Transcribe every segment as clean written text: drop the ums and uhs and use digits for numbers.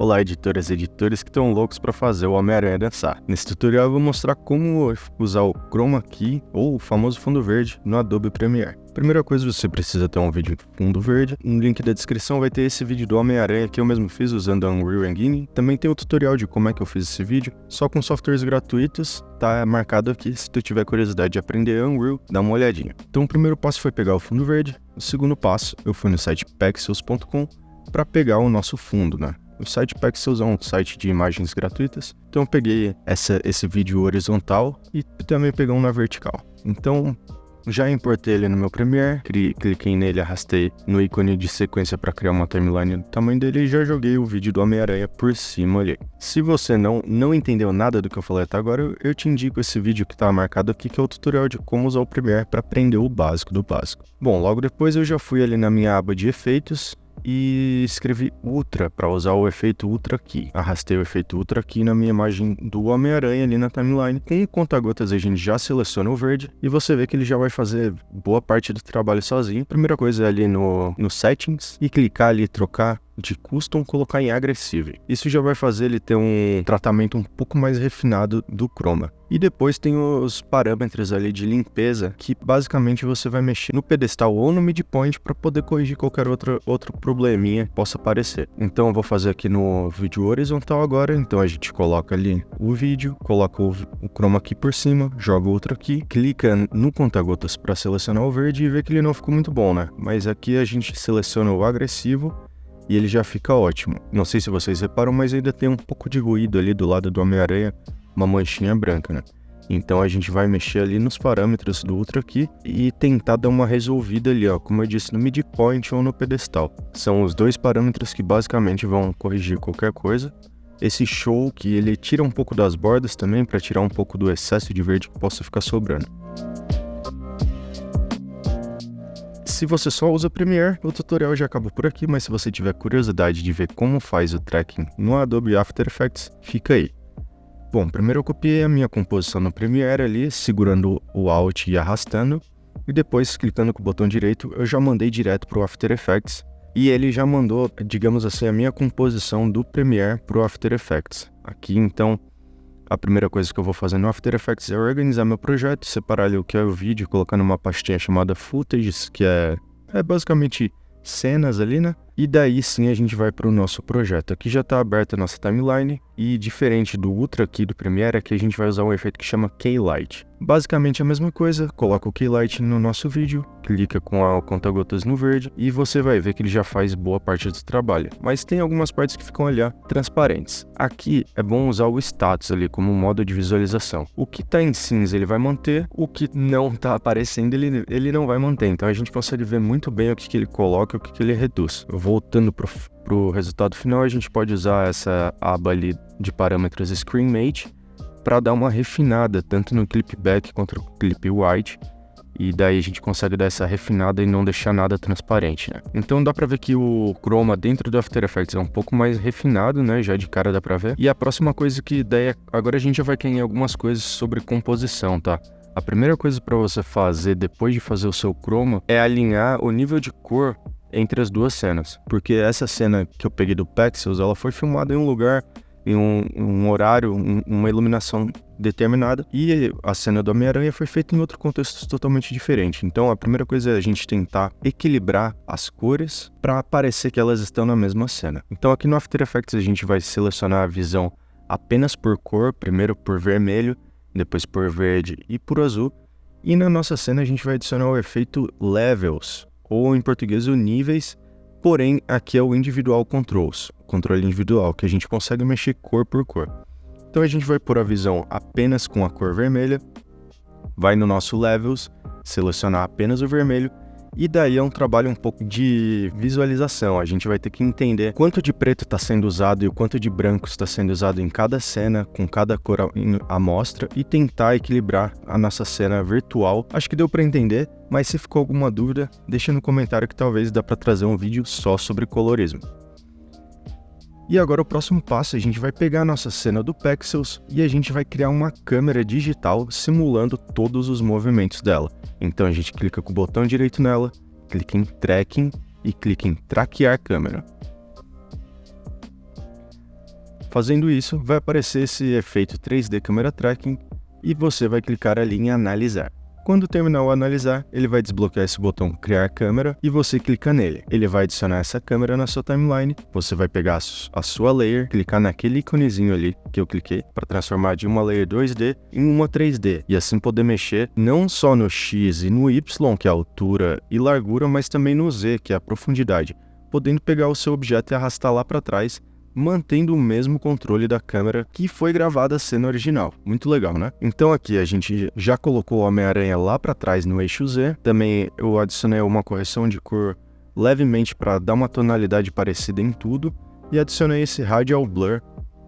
Olá, editoras e editores que estão loucos para fazer o Homem-Aranha dançar. Nesse tutorial eu vou mostrar como usar o Chroma Key, ou o famoso fundo verde, no Adobe Premiere. Primeira coisa, você precisa ter um vídeo em fundo verde. No link da descrição vai ter esse vídeo do Homem-Aranha que eu mesmo fiz usando a Unreal Engine. Também tem o tutorial de como é que eu fiz esse vídeo, só com softwares gratuitos, tá marcado aqui. Se tu tiver curiosidade de aprender Unreal, dá uma olhadinha. Então o primeiro passo foi pegar o fundo verde. O segundo passo, eu fui no site pexels.com para pegar o nosso fundo, né? O site Pexels é um site de imagens gratuitas, então eu peguei esse vídeo horizontal e também peguei um na vertical. Então, já importei ele no meu Premiere, cliquei nele, arrastei no ícone de sequência para criar uma timeline do tamanho dele e já joguei o vídeo do Homem-Aranha por cima ali. Se você não entendeu nada do que eu falei até agora, eu te indico esse vídeo que está marcado aqui, que é o tutorial de como usar o Premiere para aprender o básico do básico. Bom, logo depois eu já fui ali na minha aba de efeitos, e escrevi Ultra para usar o efeito Ultra Key. Arrastei o efeito Ultra Key na minha imagem do Homem-Aranha ali na timeline. Com o conta-gotas a gente já seleciona o verde e você vê que ele já vai fazer boa parte do trabalho sozinho. Primeira coisa é ali no Settings e clicar ali, trocar de Custom, colocar em Aggressive. Isso já vai fazer ele ter um tratamento um pouco mais refinado do Chroma. E depois tem os parâmetros ali de limpeza, que basicamente você vai mexer no pedestal ou no midpoint para poder corrigir qualquer outro probleminha que possa aparecer. Então eu vou fazer aqui no vídeo horizontal agora. Então a gente coloca ali o vídeo, coloca o Chroma aqui por cima, joga o outro aqui, clica no conta-gotas para selecionar o verde e vê que ele não ficou muito bom, né? Mas aqui a gente seleciona o agressivo e ele já fica ótimo. Não sei se vocês reparam, mas ainda tem um pouco de ruído ali do lado do Homem-Aranha, uma manchinha branca, né? Então a gente vai mexer ali nos parâmetros do Ultra aqui e tentar dar uma resolvida ali, ó, como eu disse, no midpoint ou no pedestal. São os dois parâmetros que basicamente vão corrigir qualquer coisa. Esse show que ele tira um pouco das bordas também, para tirar um pouco do excesso de verde que possa ficar sobrando. Se você só usa Premiere, o tutorial já acabou por aqui, mas se você tiver curiosidade de ver como faz o tracking no Adobe After Effects, fica aí. Bom, primeiro eu copiei a minha composição no Premiere ali, segurando o Alt e arrastando, e depois, clicando com o botão direito, eu já mandei direto para o After Effects, e ele já mandou, digamos assim, a minha composição do Premiere para o After Effects. Aqui, então, a primeira coisa que eu vou fazer no After Effects é organizar meu projeto, separar ali o que é o vídeo, colocar numa pastinha chamada Footages, que é basicamente cenas ali, né? E daí sim a gente vai para o nosso projeto. Aqui já está aberta a nossa timeline e diferente do Ultra aqui do Premiere, aqui a gente vai usar um efeito que chama Keylight. Basicamente a mesma coisa, coloca o Keylight no nosso vídeo, clica com o conta-gotas no verde e você vai ver que ele já faz boa parte do trabalho. Mas tem algumas partes que ficam ali transparentes. Aqui é bom usar o Status ali como modo de visualização. O que está em cinza ele vai manter, o que não está aparecendo ele não vai manter. Então a gente consegue ver muito bem o que ele coloca e o que ele reduz. Voltando pro resultado final, a gente pode usar essa aba ali de parâmetros Screen Mate para dar uma refinada, tanto no Clip Back quanto no Clip White, e daí a gente consegue dar essa refinada e não deixar nada transparente, né? Então dá pra ver que o Chroma dentro do After Effects é um pouco mais refinado, né? Já de cara dá pra ver. E a próxima coisa que daí agora a gente já vai cair em algumas coisas sobre composição, tá? A primeira coisa para você fazer depois de fazer o seu Chroma é alinhar o nível de cor entre as duas cenas, porque essa cena que eu peguei do Pexels, ela foi filmada em um lugar, em um horário, uma iluminação determinada, e a cena do Homem-Aranha foi feita em outro contexto totalmente diferente. Então a primeira coisa é a gente tentar equilibrar as cores para parecer que elas estão na mesma cena. Então aqui no After Effects a gente vai selecionar a visão apenas por cor, primeiro por vermelho, depois por verde e por azul, e na nossa cena a gente vai adicionar o efeito Levels, ou em português o níveis, porém aqui é o Individual Controls, o controle individual, que a gente consegue mexer cor por cor. Então a gente vai pôr a visão apenas com a cor vermelha, vai no nosso Levels, selecionar apenas o vermelho, e daí é um trabalho um pouco de visualização. A gente vai ter que entender quanto de preto está sendo usado e o quanto de branco está sendo usado em cada cena, com cada cor à mostra, e tentar equilibrar a nossa cena virtual. Acho que deu para entender, mas se ficou alguma dúvida, deixa no comentário que talvez dá para trazer um vídeo só sobre colorismo. E agora o próximo passo, a gente vai pegar a nossa cena do Pexels e a gente vai criar uma câmera digital simulando todos os movimentos dela. Então a gente clica com o botão direito nela, clica em Tracking e clica em Traquear câmera. Fazendo isso, vai aparecer esse efeito 3D Camera Tracking e você vai clicar ali em analisar. Quando terminar o analisar, ele vai desbloquear esse botão criar câmera e você clica nele. Ele vai adicionar essa câmera na sua timeline, você vai pegar a sua layer, clicar naquele íconezinho ali que eu cliquei para transformar de uma layer 2D em uma 3D e assim poder mexer não só no X e no Y, que é a altura e largura, mas também no Z, que é a profundidade, podendo pegar o seu objeto e arrastar lá para trás, mantendo o mesmo controle da câmera que foi gravada a cena original. Muito legal, né? Então aqui a gente já colocou o Homem-Aranha lá para trás no eixo Z. Também eu adicionei uma correção de cor levemente para dar uma tonalidade parecida em tudo. E adicionei esse Radial Blur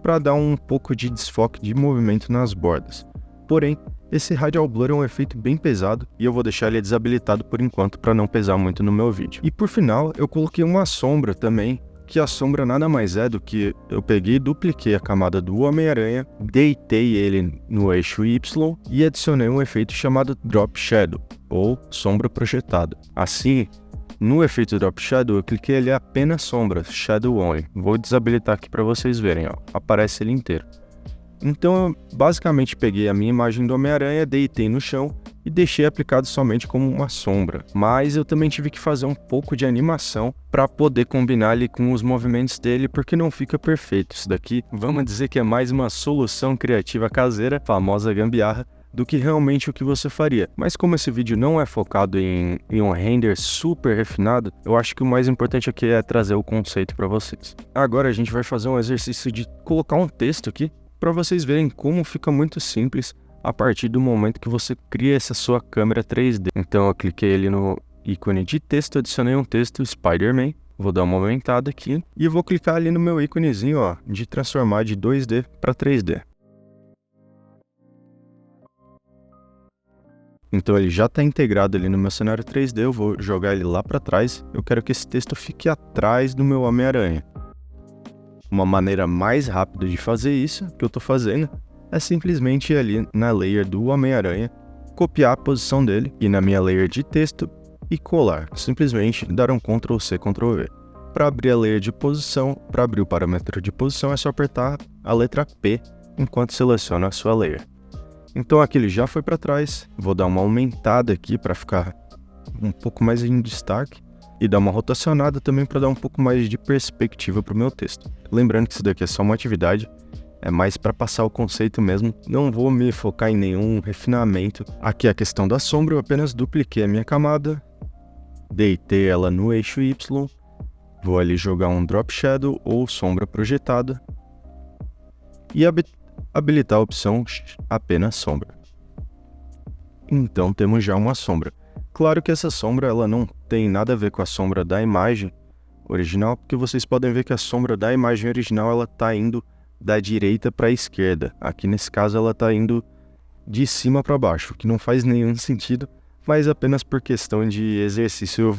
para dar um pouco de desfoque de movimento nas bordas. Porém, esse Radial Blur é um efeito bem pesado e eu vou deixar ele desabilitado por enquanto para não pesar muito no meu vídeo. E por final, eu coloquei uma sombra também, que a sombra nada mais é do que eu peguei e dupliquei a camada do Homem-Aranha, deitei ele no eixo Y e adicionei um efeito chamado Drop Shadow, ou sombra projetada. Assim, no efeito Drop Shadow, eu cliquei ali apenas sombra, Shadow Only. Vou desabilitar aqui para vocês verem, ó, aparece ele inteiro. Então eu basicamente peguei a minha imagem do Homem-Aranha, deitei no chão e deixei aplicado somente como uma sombra. Mas eu também tive que fazer um pouco de animação para poder combinar ali com os movimentos dele, porque não fica perfeito. Isso daqui, vamos dizer que é mais uma solução criativa caseira, famosa gambiarra, do que realmente o que você faria. Mas como esse vídeo não é focado em um render super refinado, eu acho que o mais importante aqui é trazer o conceito para vocês. Agora a gente vai fazer um exercício de colocar um texto aqui, para vocês verem como fica muito simples a partir do momento que você cria essa sua câmera 3D. Então eu cliquei ali no ícone de texto, adicionei um texto Spider-Man, vou dar uma aumentada aqui e vou clicar ali no meu íconezinho, ó, de transformar de 2D para 3D. Então ele já está integrado ali no meu cenário 3D, eu vou jogar ele lá para trás, eu quero que esse texto fique atrás do meu Homem-Aranha. Uma maneira mais rápida de fazer isso, que eu estou fazendo, é simplesmente ir ali na layer do Homem-Aranha, copiar a posição dele, ir na minha layer de texto e colar. Simplesmente dar um Ctrl+C, Ctrl+V. Para abrir a layer de posição, para abrir o parâmetro de posição, é só apertar a letra P enquanto seleciona a sua layer. Então aqui ele já foi para trás, vou dar uma aumentada aqui para ficar um pouco mais em destaque. E dar uma rotacionada também para dar um pouco mais de perspectiva para o meu texto. Lembrando que isso daqui é só uma atividade, é mais para passar o conceito mesmo, não vou me focar em nenhum refinamento. Aqui a questão da sombra, eu apenas dupliquei a minha camada, deitei ela no eixo Y, vou ali jogar um Drop Shadow ou sombra projetada e habilitar a opção apenas sombra. Então temos já uma sombra. Claro que essa sombra ela não tem nada a ver com a sombra da imagem original, porque vocês podem ver que a sombra da imagem original ela está indo da direita para a esquerda. Aqui nesse caso ela está indo de cima para baixo, o que não faz nenhum sentido, mas apenas por questão de exercício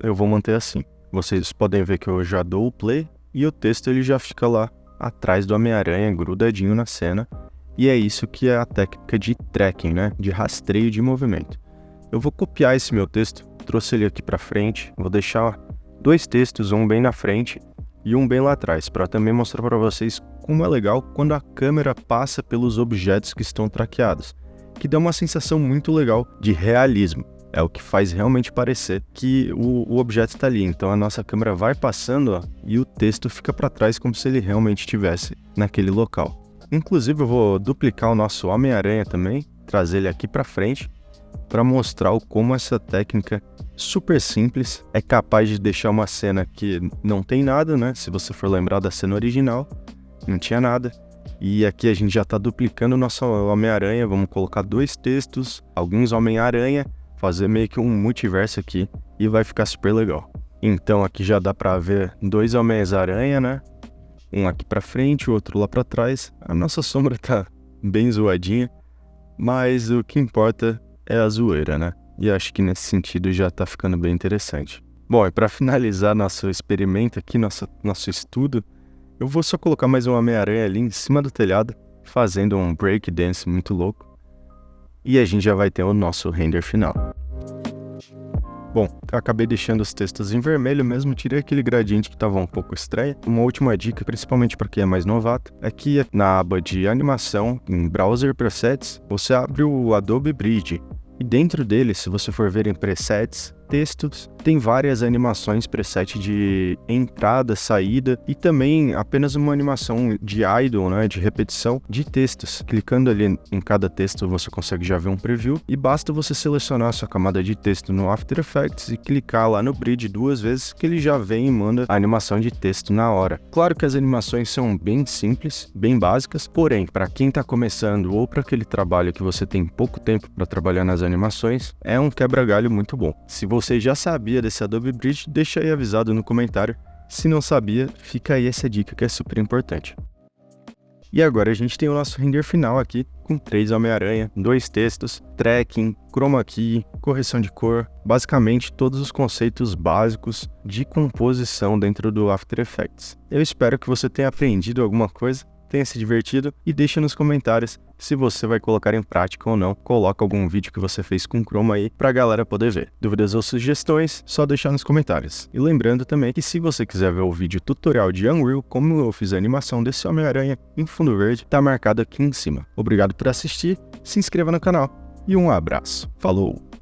eu vou manter assim. Vocês podem ver que eu já dou o play e o texto ele já fica lá atrás do Homem-Aranha, grudadinho na cena, e é isso que é a técnica de tracking, né? De rastreio de movimento. Eu vou copiar esse meu texto, trouxe ele aqui para frente, vou deixar dois textos, um bem na frente e um bem lá atrás, para também mostrar para vocês como é legal quando a câmera passa pelos objetos que estão traqueados, que dá uma sensação muito legal de realismo. É o que faz realmente parecer que o objeto está ali. Então a nossa câmera vai passando, ó, e o texto fica para trás como se ele realmente estivesse naquele local. Inclusive eu vou duplicar o nosso Homem-Aranha também, trazer ele aqui para frente, para mostrar como essa técnica super simples é capaz de deixar uma cena que não tem nada, né? Se você for lembrar da cena original, não tinha nada. E aqui a gente já está duplicando o nosso Homem-Aranha, vamos colocar dois textos, alguns Homem-Aranha, fazer meio que um multiverso aqui e vai ficar super legal. Então aqui já dá para ver dois Homens-Aranha, né? Um aqui para frente, o outro lá para trás. A nossa sombra tá bem zoadinha, mas o que importa é a zoeira, né? E acho que nesse sentido já tá ficando bem interessante. Bom, e para finalizar nosso experimento aqui, nosso estudo, eu vou só colocar mais um Homem-Aranha ali em cima do telhado, fazendo um breakdance muito louco. E a gente já vai ter o nosso render final. Bom, eu acabei deixando os textos em vermelho mesmo, tirei aquele gradiente que estava um pouco estranho. Uma última dica, principalmente para quem é mais novato, é que na aba de animação, em Browser Presets, você abre o Adobe Bridge. E dentro dele, se você for ver em presets, textos, tem várias animações preset de entrada, saída e também apenas uma animação de idle, né, de repetição de textos. Clicando ali em cada texto você consegue já ver um preview e basta você selecionar a sua camada de texto no After Effects e clicar lá no Bridge 2 vezes que ele já vem e manda a animação de texto na hora. Claro que as animações são bem simples, bem básicas, porém, para quem está começando ou para aquele trabalho que você tem pouco tempo para trabalhar nas animações, é um quebra-galho muito bom. Se você já sabia desse Adobe Bridge, deixa aí avisado no comentário. Se não sabia, fica aí essa dica que é super importante. E agora a gente tem o nosso render final aqui, com 3 Homem-Aranha, 2 textos, tracking, chroma key, correção de cor, basicamente todos os conceitos básicos de composição dentro do After Effects. Eu espero que você tenha aprendido alguma coisa, tenha se divertido e deixa nos comentários se você vai colocar em prática ou não. Coloca algum vídeo que você fez com Chroma aí pra galera poder ver. Dúvidas ou sugestões, só deixar nos comentários. E lembrando também que se você quiser ver o vídeo tutorial de Unreal, como eu fiz a animação desse Homem-Aranha em fundo verde, tá marcado aqui em cima. Obrigado por assistir, se inscreva no canal e um abraço. Falou!